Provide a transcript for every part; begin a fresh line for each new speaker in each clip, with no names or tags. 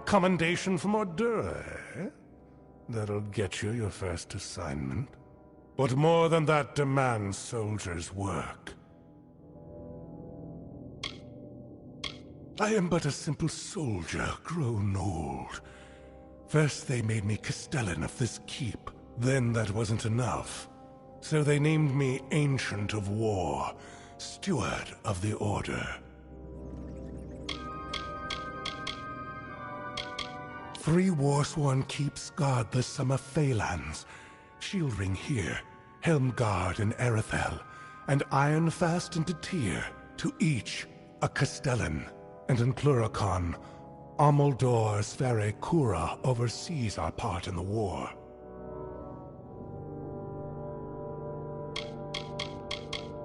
commendation from Ordura, eh? That'll get you your first assignment. What more than that demands soldiers' work? I am but a simple soldier, grown old. First they made me Castellan of this keep. Then that wasn't enough. So they named me Ancient of War, Steward of the Order. 3 war-sworn keeps guard the summer Phalanx. Shield Ring here, Helm Guard in Erethel, and Ironfast and Tyr, to each a Castellan. And in Cluracon, Amalur Re-Reckoning oversees our part in the war.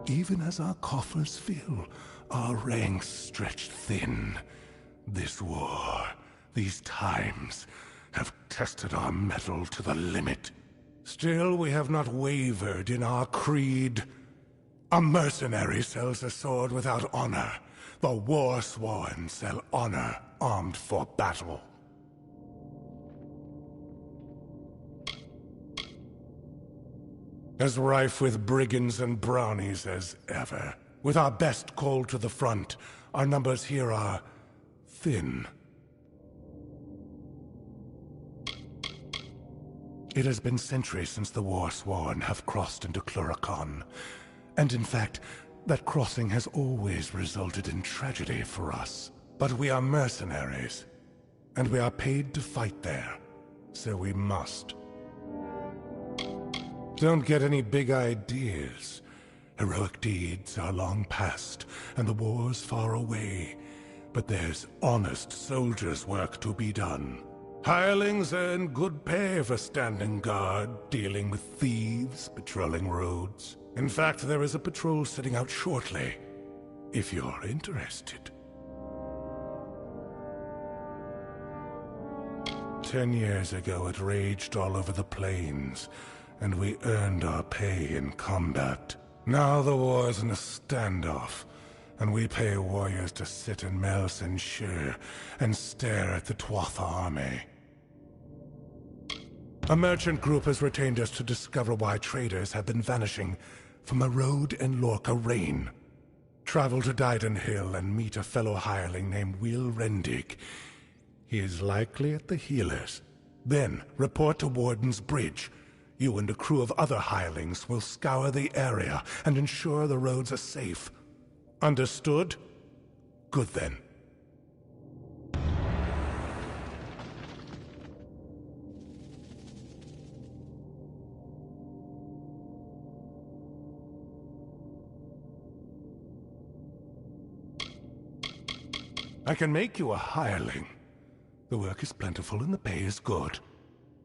Even as our coffers fill, our ranks stretch thin. This war, these times, have tested our mettle to the limit. Still, we have not wavered in our creed. A mercenary sells a sword without honor. The war-sworn sell honor armed for battle. As rife with brigands and brownies as ever. With our best called to the front, our numbers here are thin. It has been centuries since the war-sworn have crossed into Cluracon. And in fact, that crossing has always resulted in tragedy for us. But we are mercenaries, and we are paid to fight there, so we must. Don't get any big ideas. Heroic deeds are long past, and the war's far away. But there's honest soldiers' work to be done. Hirelings earn good pay for standing guard, dealing with thieves, patrolling roads. In fact, there is a patrol setting out shortly, if you're interested. 10 years ago, it raged all over the plains, and we earned our pay in combat. Now the war's in a standoff, and we pay warriors to sit in Melsenshire and stare at the Tuatha army. A merchant group has retained us to discover why traders have been vanishing from a road in Lorca Rain. Travel to Dyden Hill and meet a fellow hireling named Will Rendig. He is likely at the healers. Then report to Warden's Bridge. You and a crew of other hirelings will scour the area and ensure the roads are safe. Understood? Good then. I can make you a hireling. The work is plentiful and the pay is good.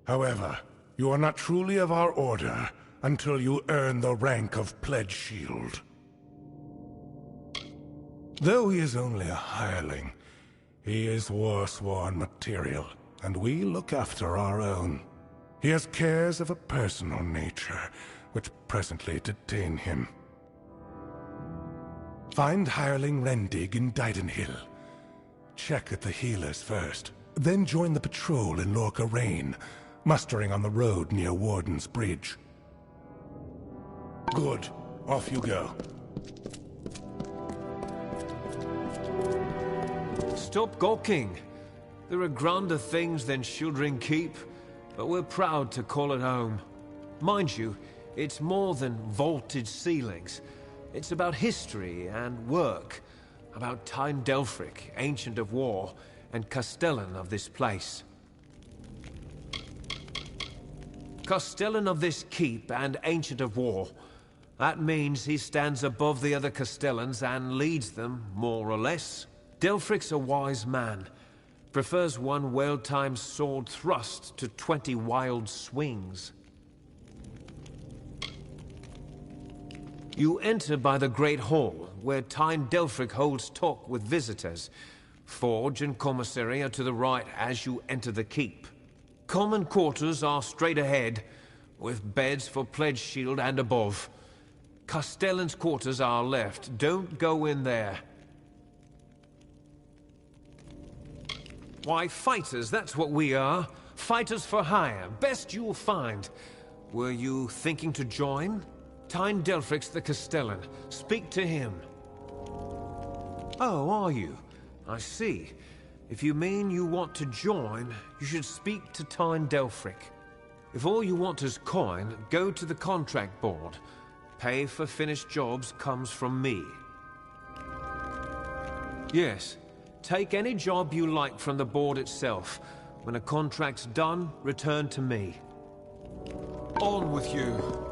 However, you are not truly of our order until you earn the rank of Pledge Shield. Though he is only a hireling, he is war-sworn material, and we look after our own. He has cares of a personal nature, which presently detain him. Find hireling Rendig in Dyden Hill. Check at the healers first, then join the patrol in Lorca Rain, mustering on the road near Warden's Bridge. Good. Off you go.
Stop gawking. There are grander things than Shieldring Keep, but we're proud to call it home. Mind you, it's more than vaulted ceilings. It's about history and work. About Tyne Delphric, Ancient of War, and Castellan of this place. Castellan of this keep and Ancient of War. That means he stands above the other Castellans and leads them, more or less. Delphric's a wise man. Prefers one well-timed sword thrust to 20 wild swings. You enter by the Great Hall, where Tyne Delphric holds talk with visitors. Forge and commissary are to the right as you enter the keep. Common quarters are straight ahead, with beds for Pledge Shield and above. Castellan's quarters are left. Don't go in there. Why, fighters, that's what we are. Fighters for hire. Best you'll find. Were you thinking to join? Tyne Delphic's the Castellan. Speak to him. Oh, are you? I see. If you mean you want to join, you should speak to Tyne Delphic. If all you want is coin, go to the contract board. Pay for finished jobs comes from me. Yes, take any job you like from the board itself. When a contract's done, return to me. On with you.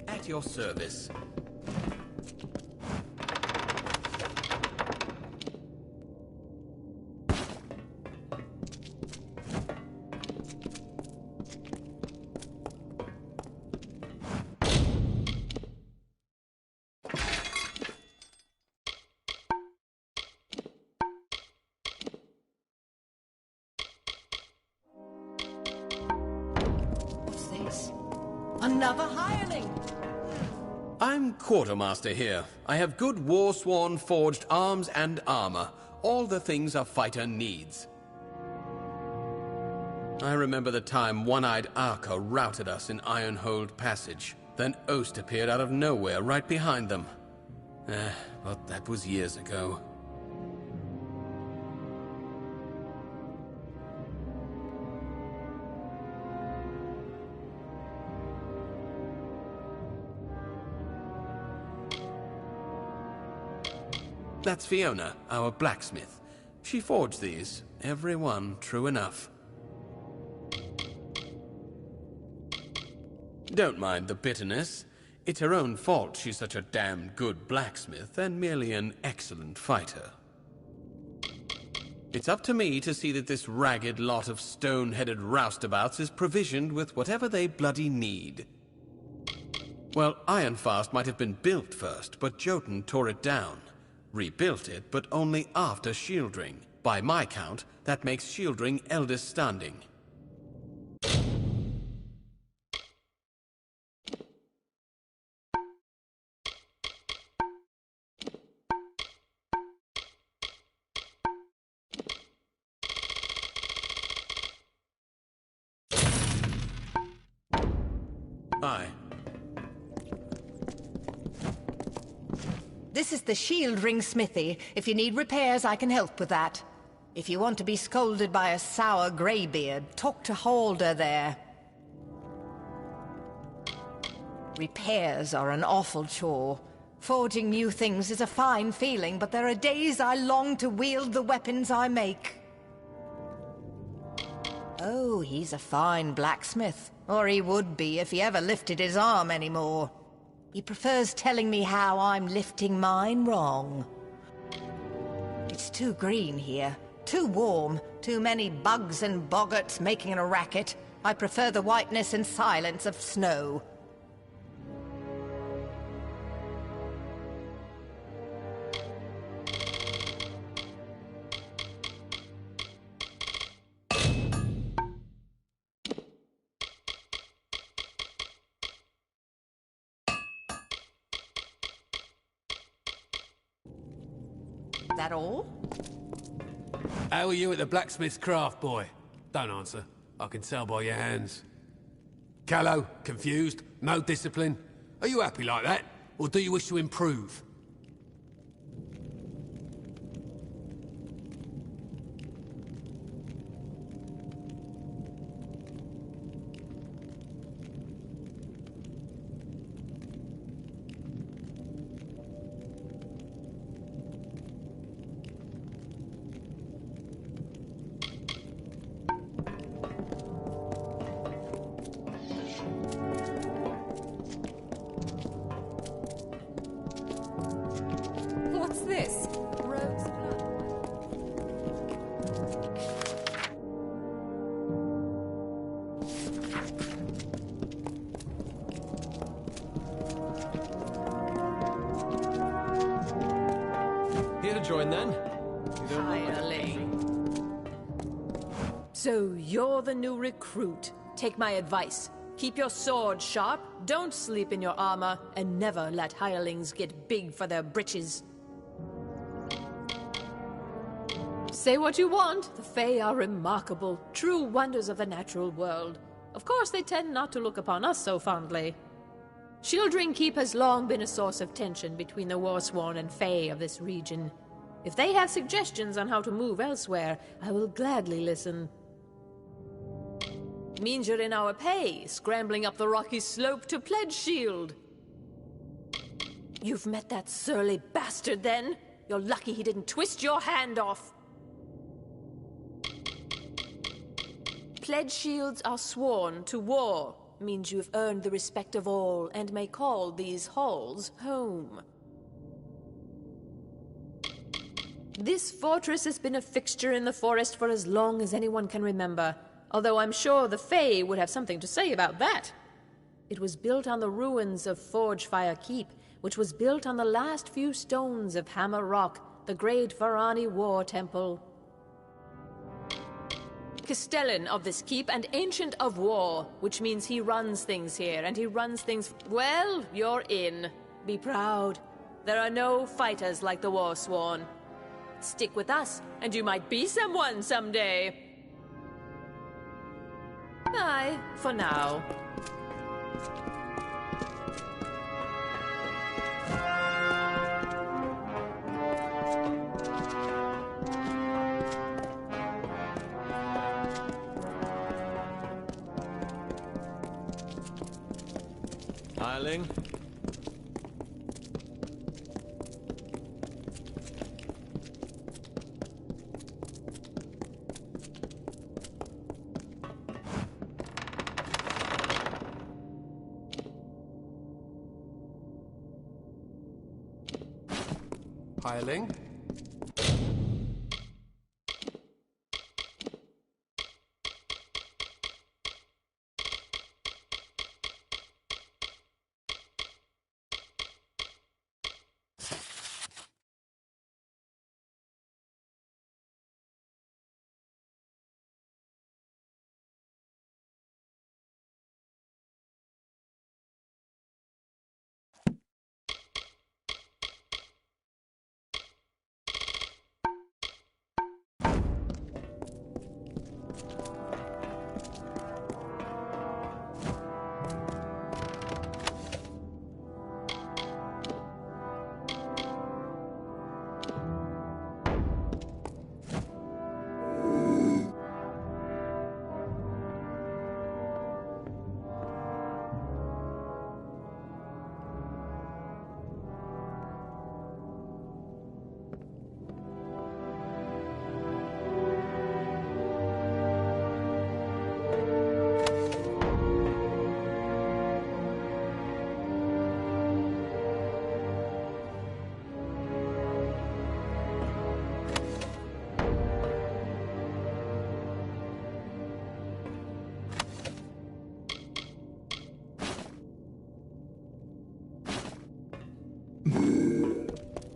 At your service.
What's this? Another hireling!
I'm quartermaster here. I have good war-sworn forged arms and armor. All the things a fighter needs. I remember the time one-eyed Arca routed us in Ironhold Passage. Then Ost appeared out of nowhere right behind them. But that was years ago. That's Fiona, our blacksmith. She forged these, every one true enough. Don't mind the bitterness. It's her own fault she's such a damn good blacksmith and merely an excellent fighter. It's up to me to see that this ragged lot of stone-headed roustabouts is provisioned with whatever they bloody need. Well, Ironfast might have been built first, but Jotun tore it down. Rebuilt it, but only after Shieldring. By my count, that makes Shieldring eldest standing. Aye.
This is the Shield Ring Smithy. If you need repairs, I can help with that. If you want to be scolded by a sour greybeard, talk to Halder there. Repairs are an awful chore. Forging new things is a fine feeling, but there are days I long to wield the weapons I make. Oh, he's a fine blacksmith. Or he would be if he ever lifted his arm anymore. He prefers telling me how I'm lifting mine wrong. It's too green here, too warm, too many bugs and boggarts making a racket. I prefer the whiteness and silence of snow. That all?
How are you at the blacksmith's craft, boy? Don't answer. I can tell by your hands. Callow, confused, no discipline. Are you happy like that? Or do you wish to improve?
this? Rogue's blood.
Here to join then?
Hireling. So you're the new recruit. Take my advice. Keep your sword sharp, don't sleep in your armor, and never let hirelings get big for their britches. Say what you want. The Fae are remarkable, true wonders of the natural world. Of course, they tend not to look upon us so fondly. Shieldring Keep has long been a source of tension between the Warsworn and Fae of this region. If they have suggestions on how to move elsewhere, I will gladly listen. Means you're in our pay, scrambling up the rocky slope to Pledge Shield. You've met that surly bastard, then? You're lucky he didn't twist your hand off. Pledge Shields are sworn to war. Means you've earned the respect of all and may call these halls home. This fortress has been a fixture in the forest for as long as anyone can remember. Although I'm sure the Fae would have something to say about that. It was built on the ruins of Forgefire Keep, which was built on the last few stones of Hammer Rock, the great Varani War Temple. Castellan of this keep and Ancient of War, which means he runs things here, and he runs things... Well, you're in. Be proud. There are no fighters like the Warsworn. Stick with us, and you might be someone someday. Bye, for now.
Hireling.
Hireling?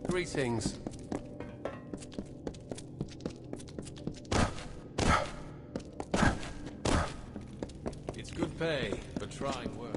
Greetings.
It's good pay for trying work.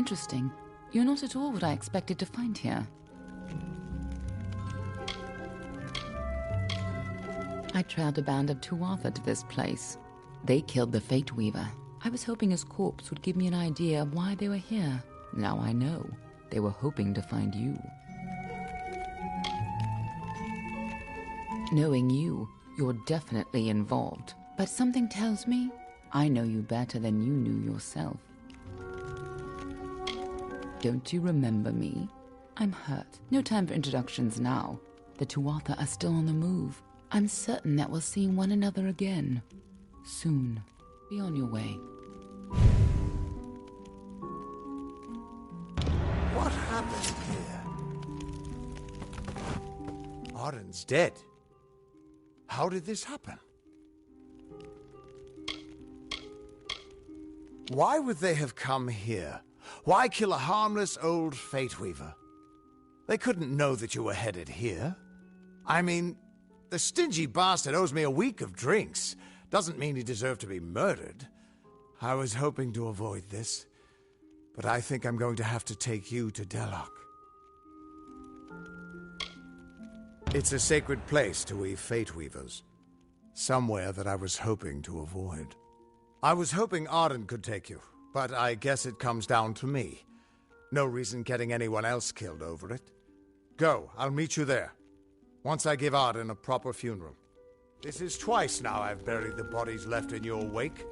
Interesting. You're not at all what I expected to find here. I trailed a band of Tuatha to this place. They killed the Fate Weaver. I was hoping his corpse would give me an idea of why they were here. Now I know. They were hoping to find you. Knowing you, you're definitely involved. But something tells me I know you better than you knew yourself. Don't you remember me? I'm hurt. No time for introductions now. The Tuatha are still on the move. I'm certain that we'll see one another again. Soon. Be on your way.
What happened here? Arden's dead. How did this happen? Why would they have come here? Why kill a harmless old Fate Weaver? They couldn't know that you were headed here. I mean, the stingy bastard owes me a week of drinks. Doesn't mean he deserved to be murdered. I was hoping to avoid this, but I think I'm going to have to take you to Delok. It's a sacred place to we Fate Weavers. Somewhere that I was hoping to avoid. I was hoping Arden could take you, but I guess it comes down to me. No reason getting anyone else killed over it. Go, I'll meet you there. Once I give Arden a proper funeral. This is twice now I've buried the bodies left in your wake.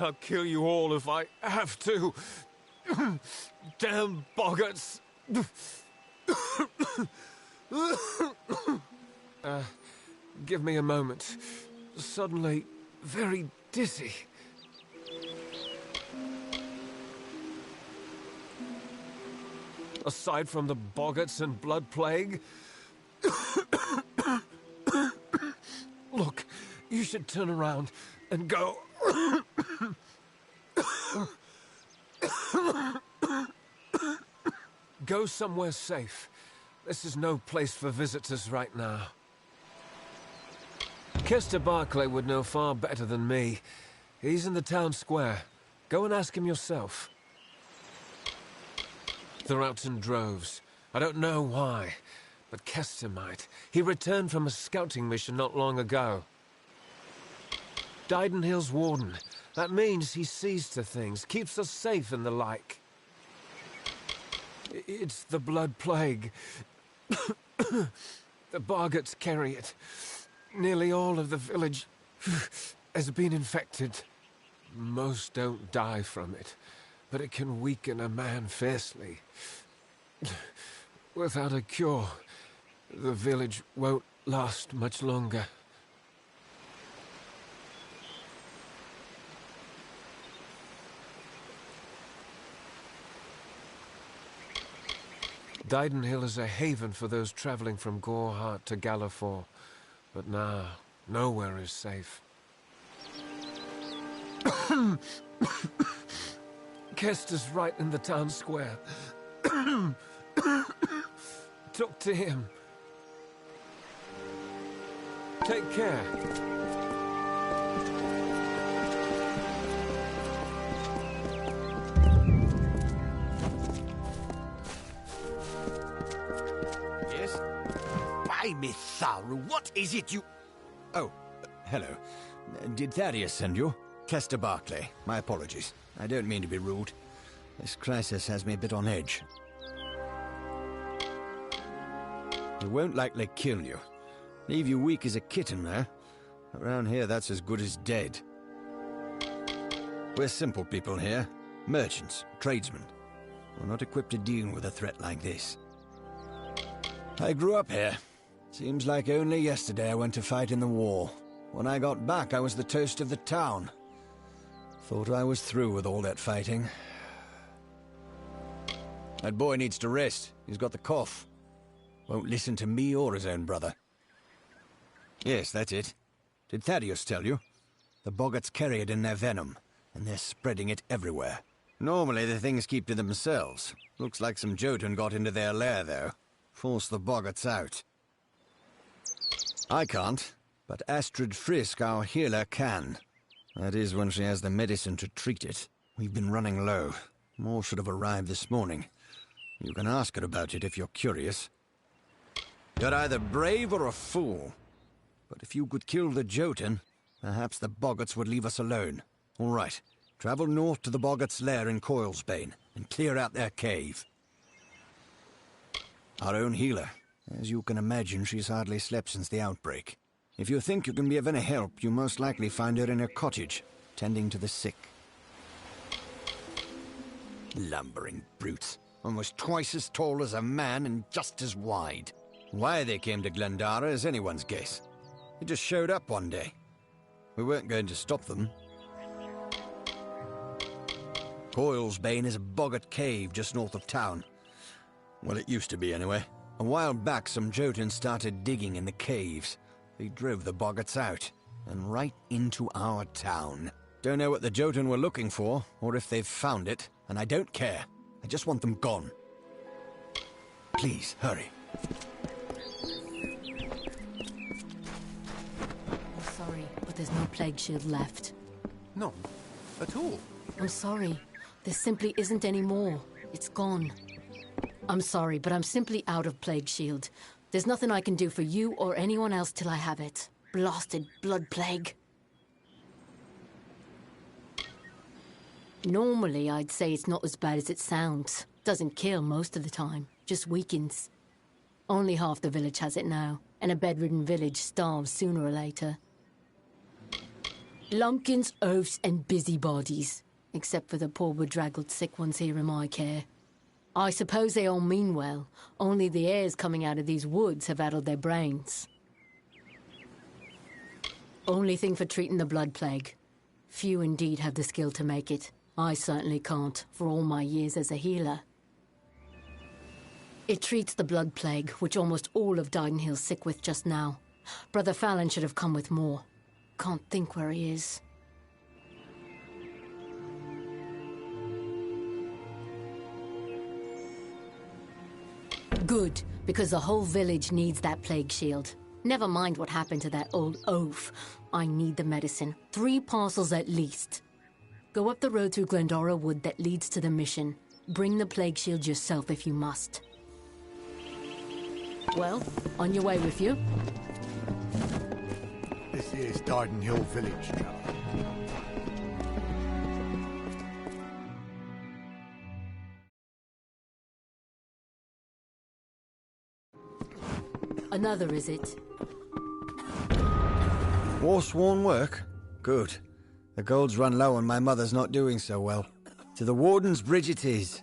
I'll kill you all if I have to. Damn boggarts. Give me a moment. Suddenly, very dizzy. Aside from the boggarts and blood plague... Look, you should turn around and go... Go somewhere safe. This is no place for visitors right now. Kester Barclay would know far better than me. He's in the town square. Go and ask him yourself. They're out in droves. I don't know why, but Kester might. He returned from a scouting mission not long ago. Didenhill's warden. That means he sees to things, keeps us safe and the like. It's the blood plague. The boggarts carry it. Nearly all of the village has been infected. Most don't die from it, but it can weaken a man fiercely. Without a cure, the village won't last much longer. Didenhill is a haven for those traveling from Gorehart to Galliford, but now, nowhere is safe. Kester's right in the town square. Talk to him. Take care.
Yes? By me, Tharu, what is it you... Oh, hello. Did Thaddeus send you? Kester Barclay. My apologies. I don't mean to be rude. This crisis has me a bit on edge. It won't likely kill you. Leave you weak as a kitten, though. Around here, that's as good as dead. We're simple people here. Merchants, tradesmen. We're not equipped to deal with a threat like this. I grew up here. Seems like only yesterday I went to fight in the war. When I got back, I was the toast of the town. Thought I was through with all that fighting. That boy needs to rest. He's got the cough. Won't listen to me or his own brother. Yes, that's it. Did Thaddeus tell you? The boggarts carry it in their venom, and they're spreading it everywhere. Normally the things keep to themselves. Looks like some Jotun got into their lair, though. Forced the boggarts out. I can't, but Astrid Frisk, our healer, can. That is when she has the medicine to treat it. We've been running low. More should have arrived this morning. You can ask her about it if you're curious. You're either brave or a fool. But if you could kill the Jotun, perhaps the boggarts would leave us alone. All right, travel north to the boggarts' lair in Coilsbane and clear out their cave. Our own healer. As you can imagine, she's hardly slept since the outbreak. If you think you can be of any help, you most likely find her in her cottage, tending to the sick. Lumbering brutes. Almost twice as tall as a man and just as wide. Why they came to Glendara is anyone's guess. They just showed up one day. We weren't going to stop them. Coilsbane is a boggart cave just north of town. Well, it used to be anyway. A while back, some Jotun started digging in the caves. They drove the boggarts out, and right into our town. Don't know what the Jotun were looking for, or if they've found it, and I don't care. I just want them gone. Please, hurry.
I'm sorry, but there's no plague shield left.
None at all.
I'm sorry. There simply isn't any more. It's gone. I'm sorry, but I'm simply out of plague shield. There's nothing I can do for you or anyone else till I have it. Blasted blood plague. Normally, I'd say it's not as bad as it sounds. Doesn't kill most of the time, just weakens. Only half the village has it now, and a bedridden village starves sooner or later. Lumpkins, oafs, and busybodies. Except for the poor bedraggled sick ones here in my care. I suppose they all mean well, only the airs coming out of these woods have addled their brains. Only thing for treating the blood plague. Few indeed have the skill to make it. I certainly can't, for all my years as a healer. It treats the blood plague, which almost all of Didenhill's sick with just now. Brother Fallon should have come with more. Can't think where he is. Good, because the whole village needs that plague shield. Never mind what happened to that old oaf. I need the medicine. 3 parcels at least. Go up the road through Glendora Wood that leads to the mission. Bring the plague shield yourself if you must. Well, on your way with you.
This here's Didenhill village, Trevor.
Another, is it?
War-sworn work? Good. The gold's run low and my mother's not doing so well. To the Warden's bridge it is.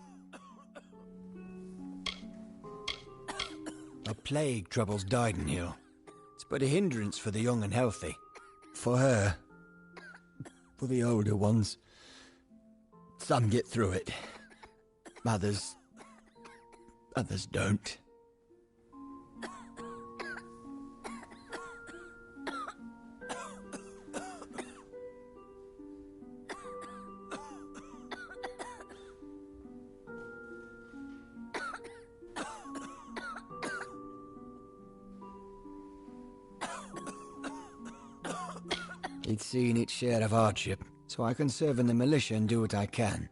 A plague troubles Didenhill. It's but a hindrance for the young and healthy. For her. For the older ones. Some get through it. Others don't. It's seen its share of hardship, so I can serve in the militia and do what I can.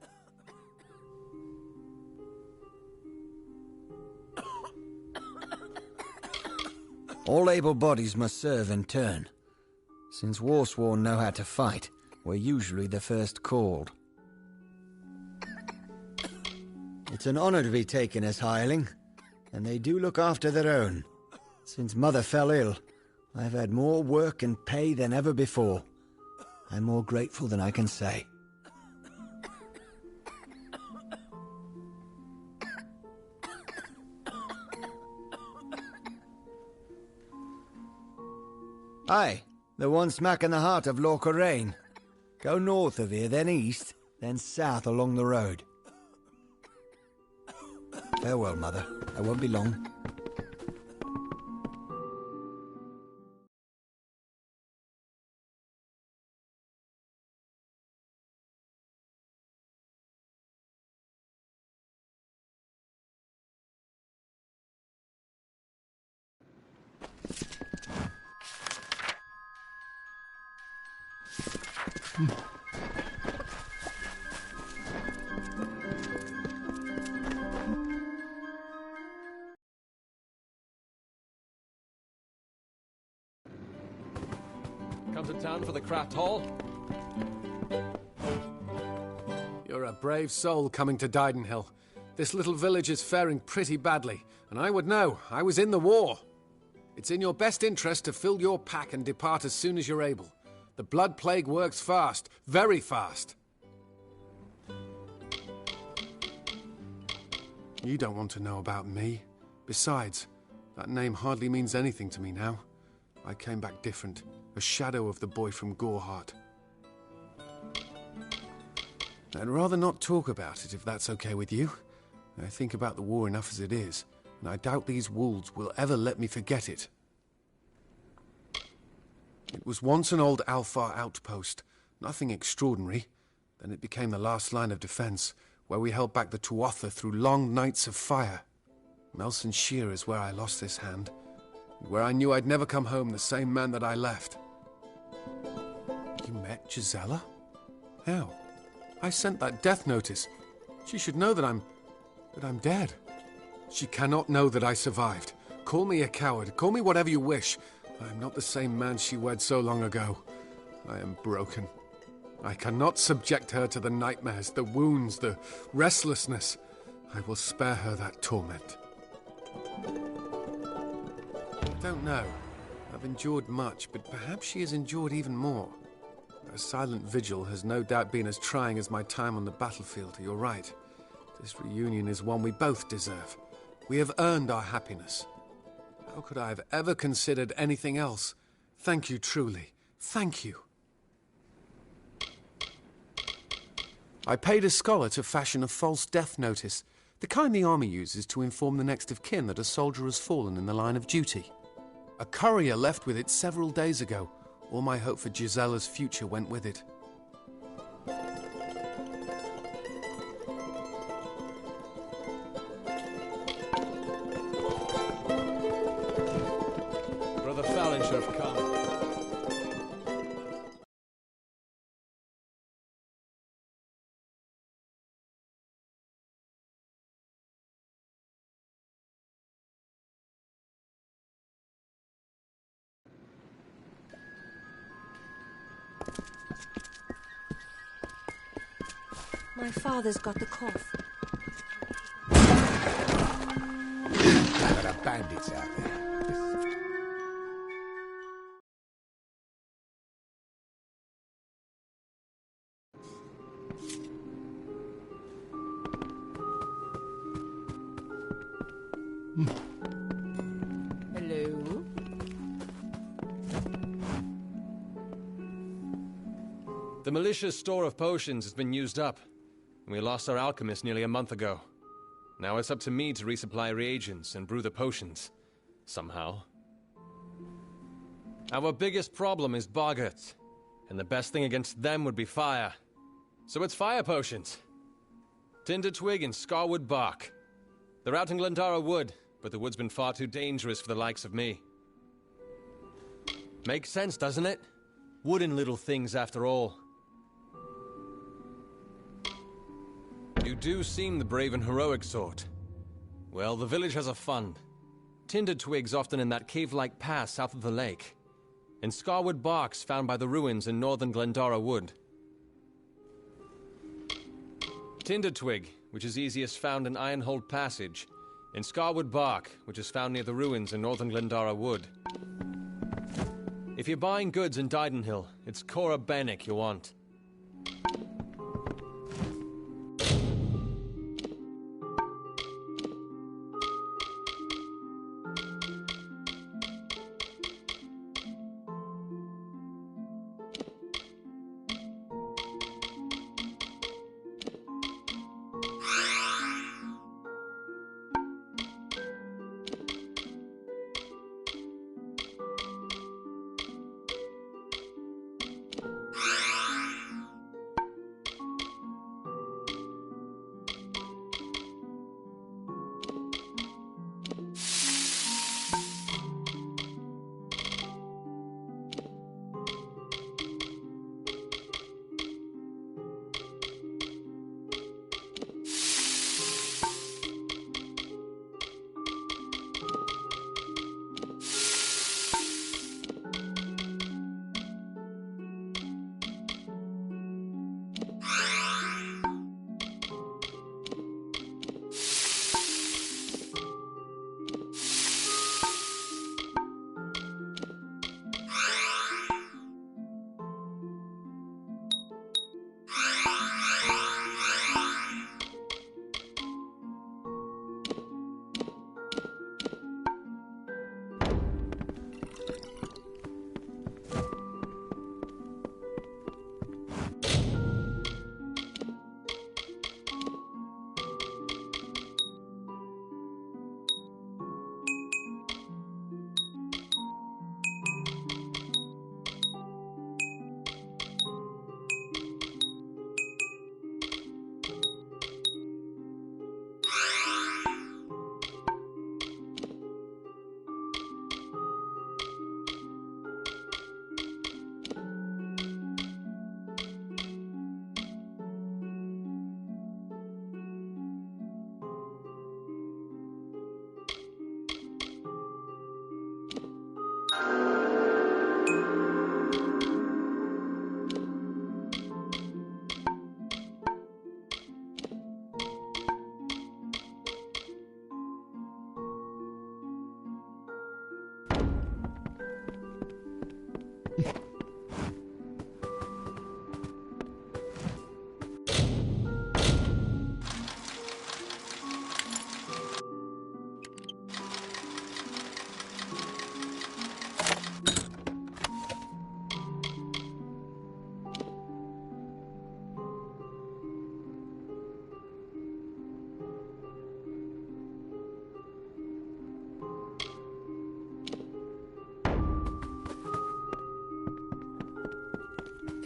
All able bodies must serve in turn. Since Warsworn know how to fight, we're usually the first called. It's an honor to be taken as hireling, and they do look after their own. Since Mother fell ill, I've had more work and pay than ever before. I'm more grateful than I can say. Aye, the one smack in the heart of Lorca Rain. Go north of here, then east, then south along the road. Farewell, Mother. I won't be long.
Come to town for the craft hall?
You're a brave soul coming to Didenhill. This little village is faring pretty badly, and I would know. I was in the war. It's in your best interest to fill your pack and depart as soon as you're able. The blood plague works fast, very fast. You don't want to know about me. Besides, that name hardly means anything to me now. I came back different, a shadow of the boy from Goreheart. I'd rather not talk about it if that's okay with you. I think about the war enough as it is, and I doubt these wolves will ever let me forget it. It was once an old Alfar outpost, nothing extraordinary. Then it became the last line of defense, where we held back the Tuatha through long nights of fire. Melson Shear is where I lost this hand, and where I knew I'd never come home the same man that I left. You met Gisela? How? I sent that death notice. She should know that I'm dead. She cannot know that I survived. Call me a coward. Call me whatever you wish. I am not the same man she wed so long ago. I am broken. I cannot subject her to the nightmares, the wounds, the restlessness. I will spare her that torment. I don't know. I've endured much, but perhaps she has endured even more. Her silent vigil has no doubt been as trying as my time on the battlefield. You're right. This reunion is one we both deserve. We have earned our happiness. How could I have ever considered anything else? Thank you, truly. Thank you. I paid a scholar to fashion a false death notice, the kind the army uses to inform the next of kin that a soldier has fallen in the line of duty. A courier left with it several days ago. All my hope for Gisella's future went with it.
Brother Fallon should have come.
My father's got the cough.
There are bandits out there.
Hello?
The militia's store of potions has been used up, and we lost our alchemist nearly a month ago. Now it's up to me to resupply reagents and brew the potions. Somehow. Our biggest problem is boggarts, and the best thing against them would be fire. So it's fire potions. Tinder twig and scarwood bark. They're out in Glendara Wood, but the wood's been far too dangerous for the likes of me. Makes sense, doesn't it? Wooden little things after all. You do seem the brave and heroic sort. Well, the village has a fund. Tinder twigs often in that cave-like pass south of the lake. And scarwood barks found by the ruins in northern Glendara Wood. Tinder twig, which is easiest found in Ironhold Passage. And scarwood bark, which is found near the ruins in northern Glendara Wood. If you're buying goods in Didenhill, it's Cora Bennick you want.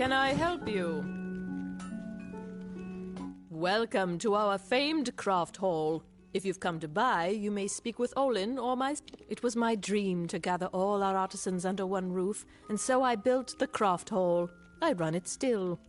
Can I help you? Welcome to our famed craft hall. If you've come to buy, you may speak with Olin or my... It was my dream to gather all our artisans under one roof, and so I built the craft hall. I run it still.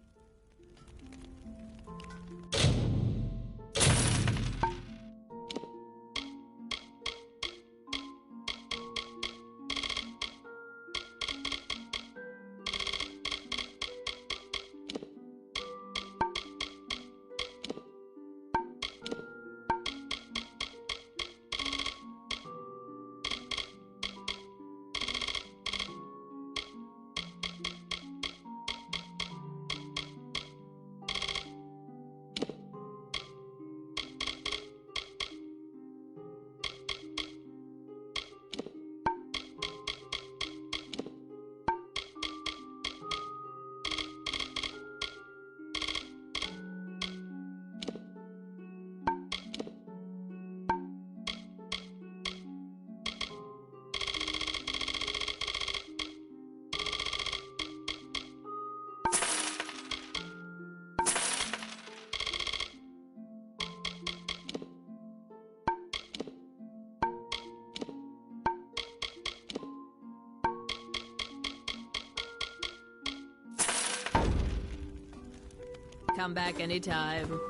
Come back anytime.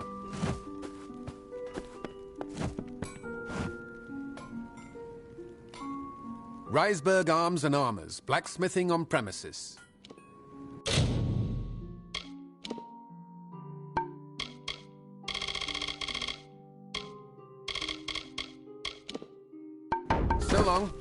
Reisberg Arms and Armors, blacksmithing on premises. So long.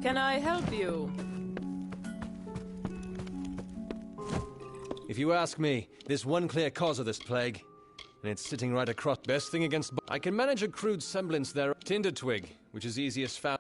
Can I help you?
If you ask me, there's one clear cause of this plague, and it's sitting right across. Best thing against... I can manage a crude semblance there. Tinder twig, which is easiest found.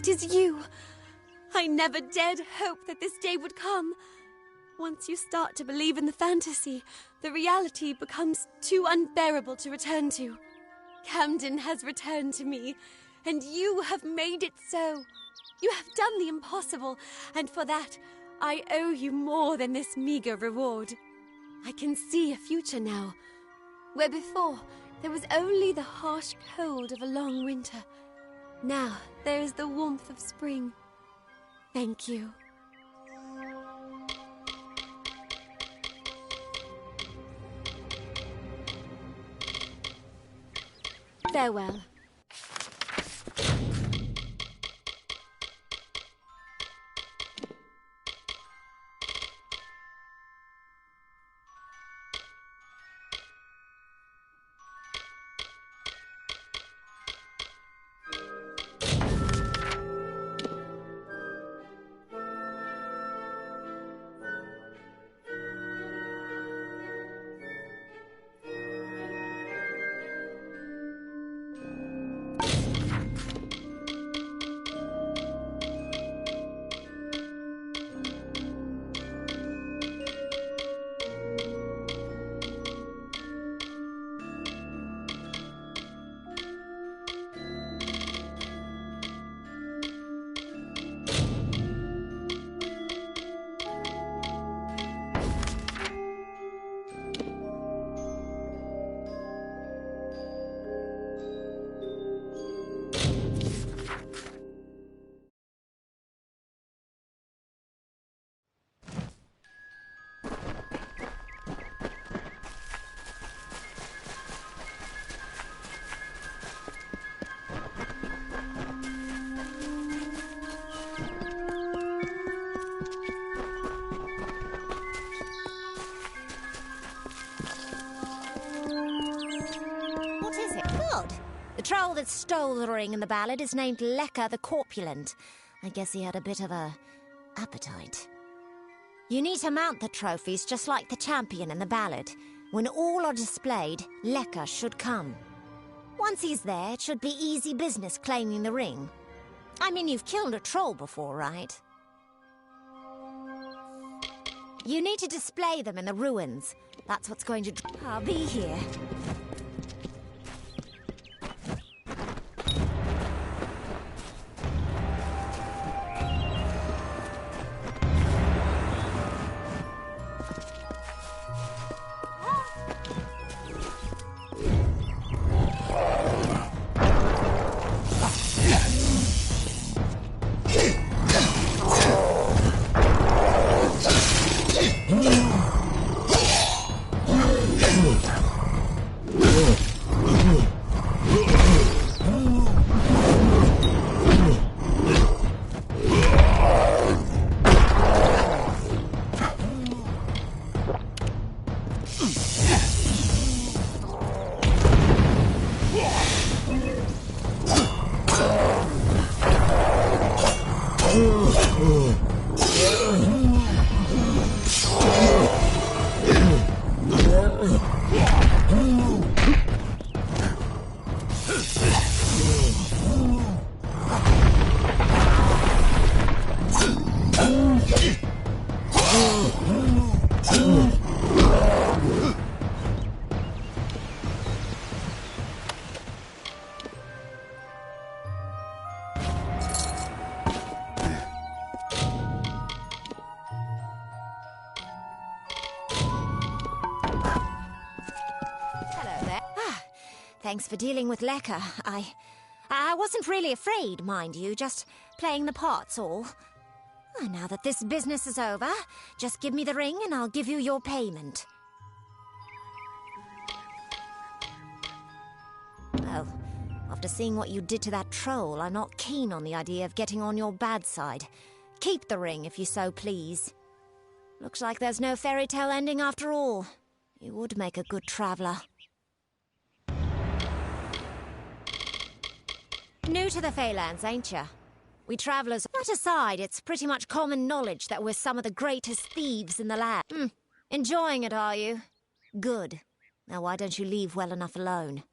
it is you. I never dared hope that this day would come. Once you start to believe in the fantasy, the reality becomes too unbearable to return to. Camden has returned to me, and you have made it so. You have done the impossible, and for that, I owe you more than this meager reward. I can see a future now, where before there was only the harsh cold of a long winter. Now there is the warmth of spring. Thank you. Farewell.
The troll that stole the ring in the ballad is named Lecker the Corpulent. I guess he had a bit of a appetite. You need to mount the trophies just like the champion in the ballad. When all are displayed, Lecker should come. Once he's there, it should be easy business claiming the ring. I mean, you've killed a troll before, right? You need to display them in the ruins. That's what's going to... I'll be here. Thanks for dealing with Lecker. I wasn't really afraid, mind you, just playing the part's all. Now that this business is over, just give me the ring and I'll give you your payment. Well, after seeing what you did to that troll, I'm not keen on the idea of getting on your bad side. Keep the ring if you so please. Looks like there's no fairy tale ending after all. You would make a good traveler. New to the Feylands, ain't ya? We travellers... That aside, it's pretty much common knowledge that we're some of the greatest thieves in the land. Enjoying it, are you? Good. Now why don't you leave well enough alone?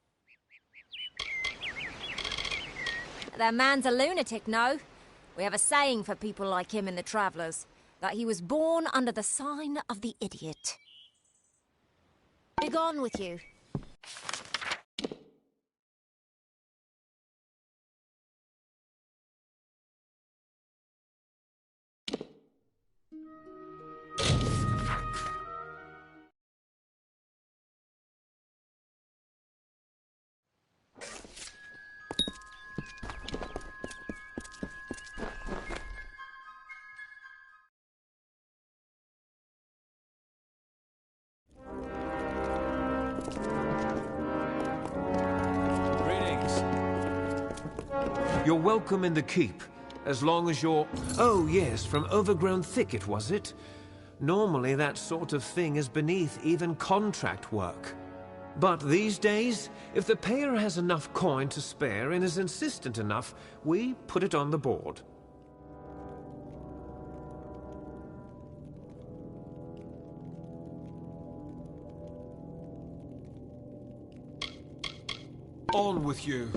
That man's a lunatic, no? We have a saying for people like him in the Travellers, that he was born under the sign of the idiot. Begone with you.
You're welcome in the keep, as long as you're... Oh, yes, from overgrown thicket, was it? Normally that sort of thing is beneath even contract work. But these days, if the payer has enough coin to spare and is insistent enough, we put it on the board. On with you.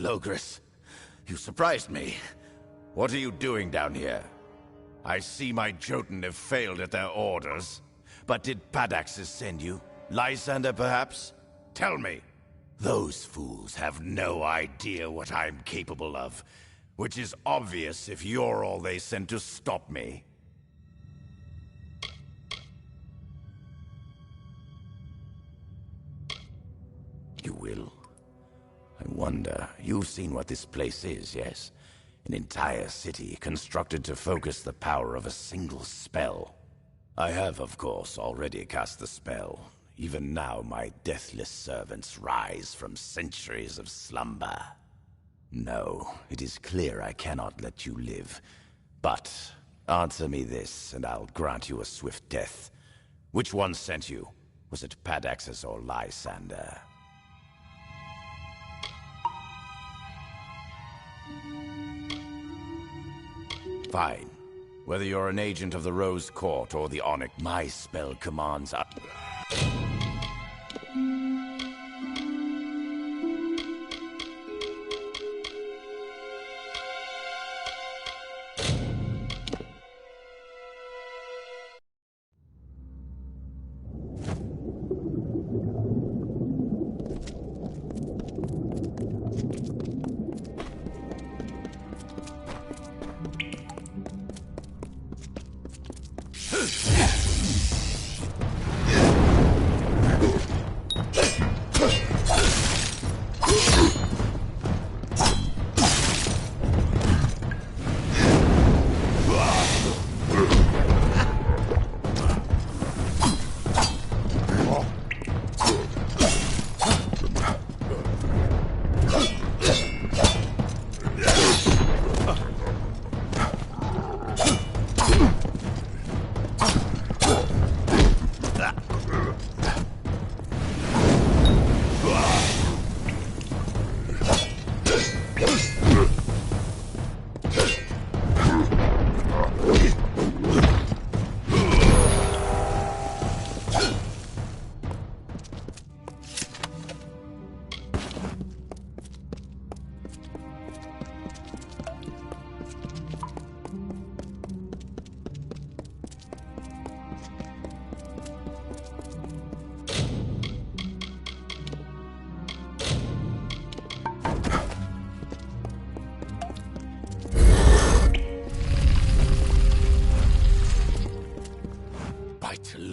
Logris, you surprised me. What are you doing down here? I see my Jotun have failed at their orders. But did Padaxes send you? Lysander, perhaps? Tell me. Those fools have no idea what I'm capable of, which is obvious if you're all they sent to stop me. You will. I wonder, you've seen what this place is, yes? An entire city constructed to focus the power of a single spell. I have, of course, already cast the spell. Even now, my deathless servants rise from centuries of slumber. No, it is clear I cannot let you live. But answer me this, and I'll grant you a swift death. Which one sent you? Was it Padaxes or Lysander? Fine. Whether you're an agent of the Rose Court or the Onyx, my spell commands are...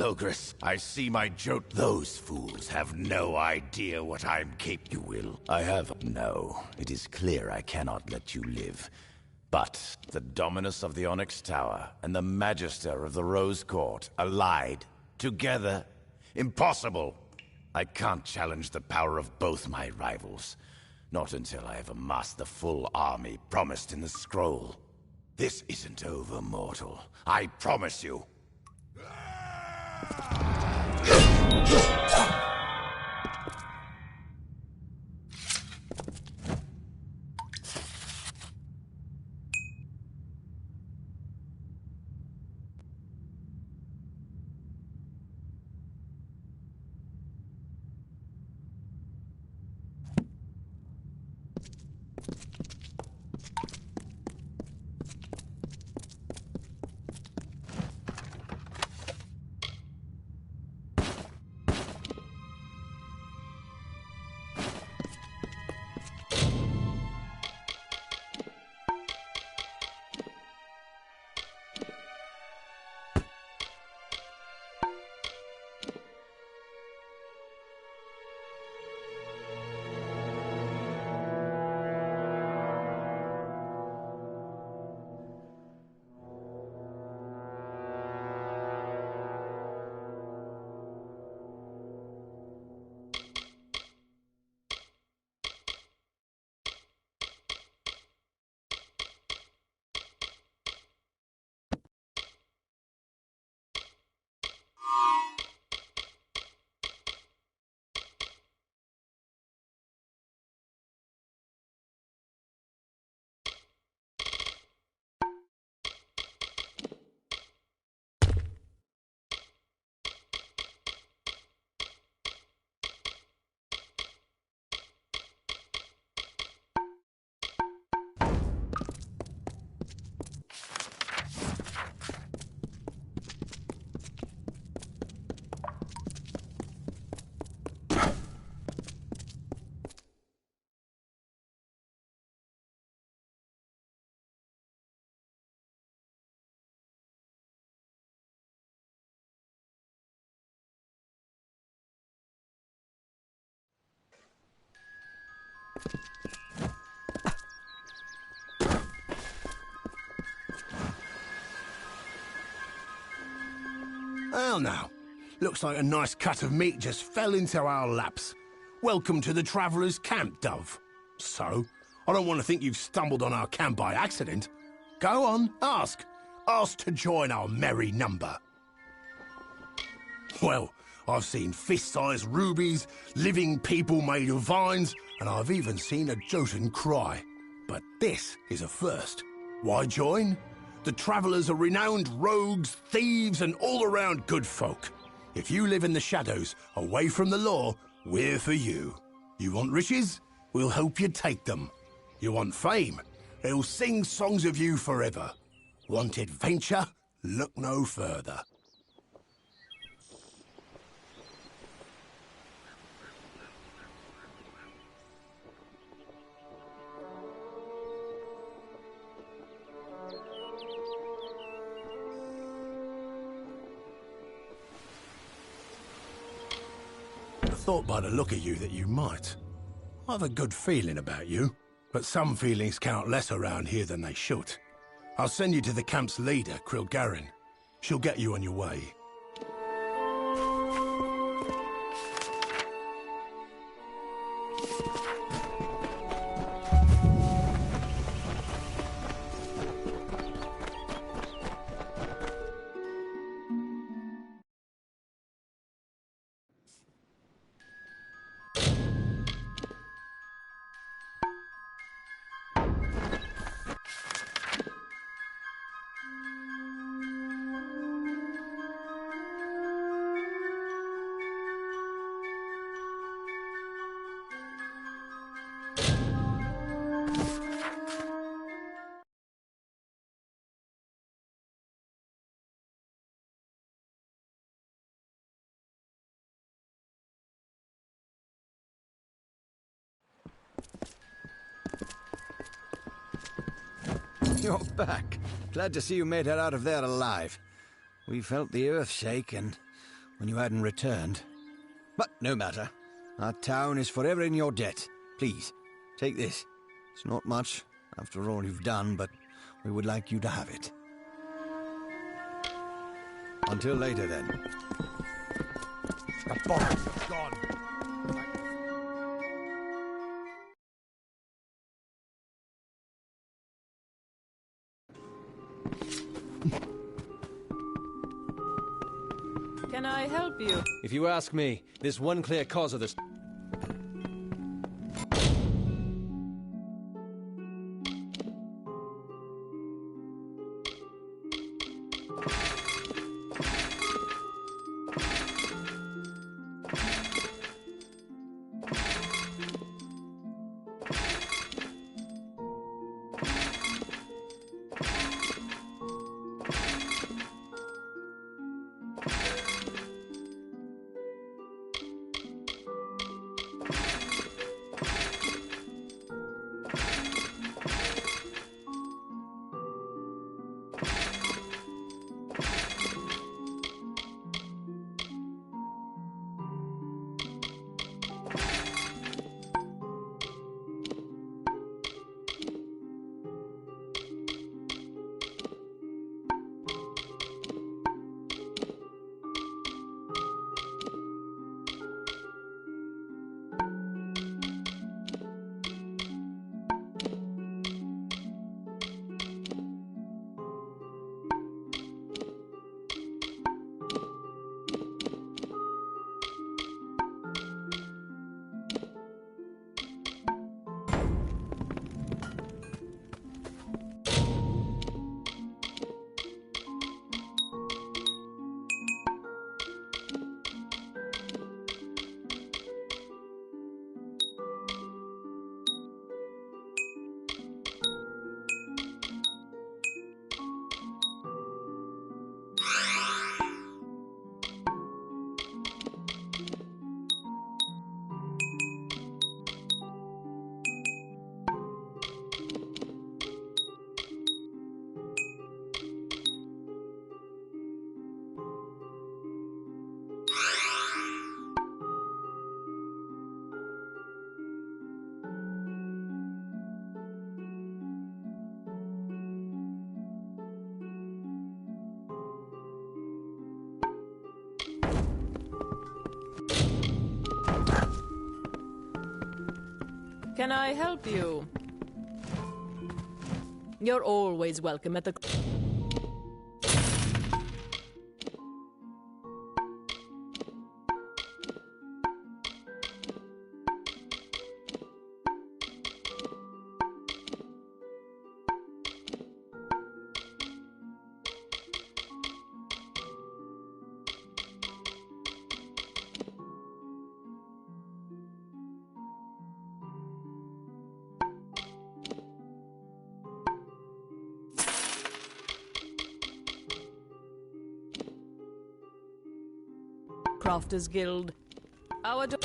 Logris, I see my joke. Those fools have no idea what I'm capable. You will. I have. No, it is clear I cannot let you live. But the Dominus of the Onyx Tower and the Magister of the Rose Court allied, together. Impossible! I can't challenge the power of both my rivals. Not until I have amassed the full army promised in the scroll. This isn't over, mortal. I promise you.
Well now, looks like a nice cut of meat just fell into our laps. Welcome to the Traveller's Camp, Dove. So, I don't want to think you've stumbled on our camp by accident. Go on, ask. Ask to join our merry number. Well, I've seen fist-sized rubies, living people made of vines, and I've even seen a Jotun cry. But this is a first. Why join? The Travellers are renowned rogues, thieves, and all-around good folk. If you live in the shadows, away from the law, we're for you. You want riches? We'll help you take them. You want fame? They'll sing songs of you forever. Want adventure? Look no further. I thought by the look of you that you might. I have a good feeling about you, but some feelings count less around here than they should. I'll send you to the camp's leader, Krilgarin. She'll get you on your way.
You're back. Glad to see you made it out of there alive. We felt the earth shake and when you hadn't returned. But no matter. Our town is forever in your debt. Please, take this. It's not much, after all you've done, but we would like you to have it. Until later, then.
The box is gone.
Can I help you?
If you ask me, there's one clear cause of this.
Can I help you? You're always welcome at the... Crafters Guild. Our doors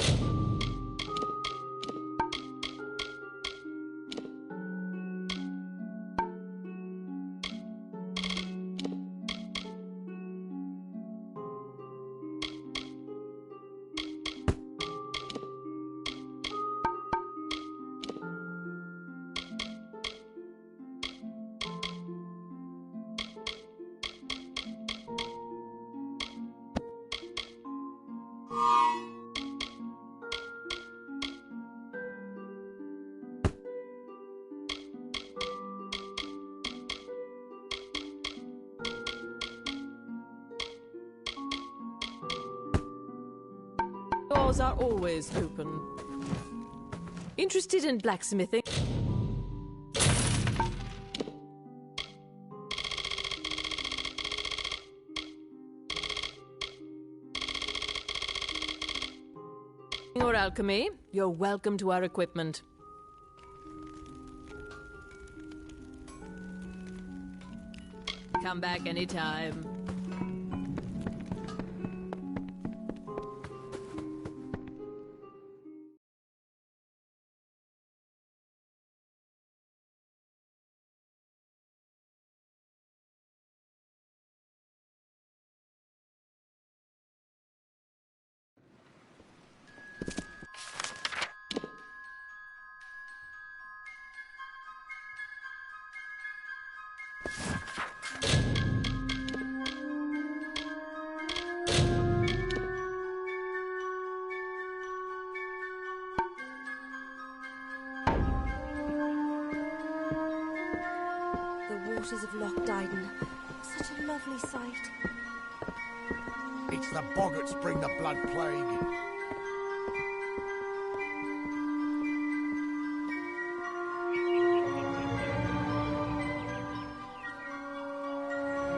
are always open. Interested in blacksmithing? Or alchemy? You're welcome to our equipment. Come back anytime.
Waters of Loch Dyden. Such a lovely sight.
It's the boggarts bring the blood plague.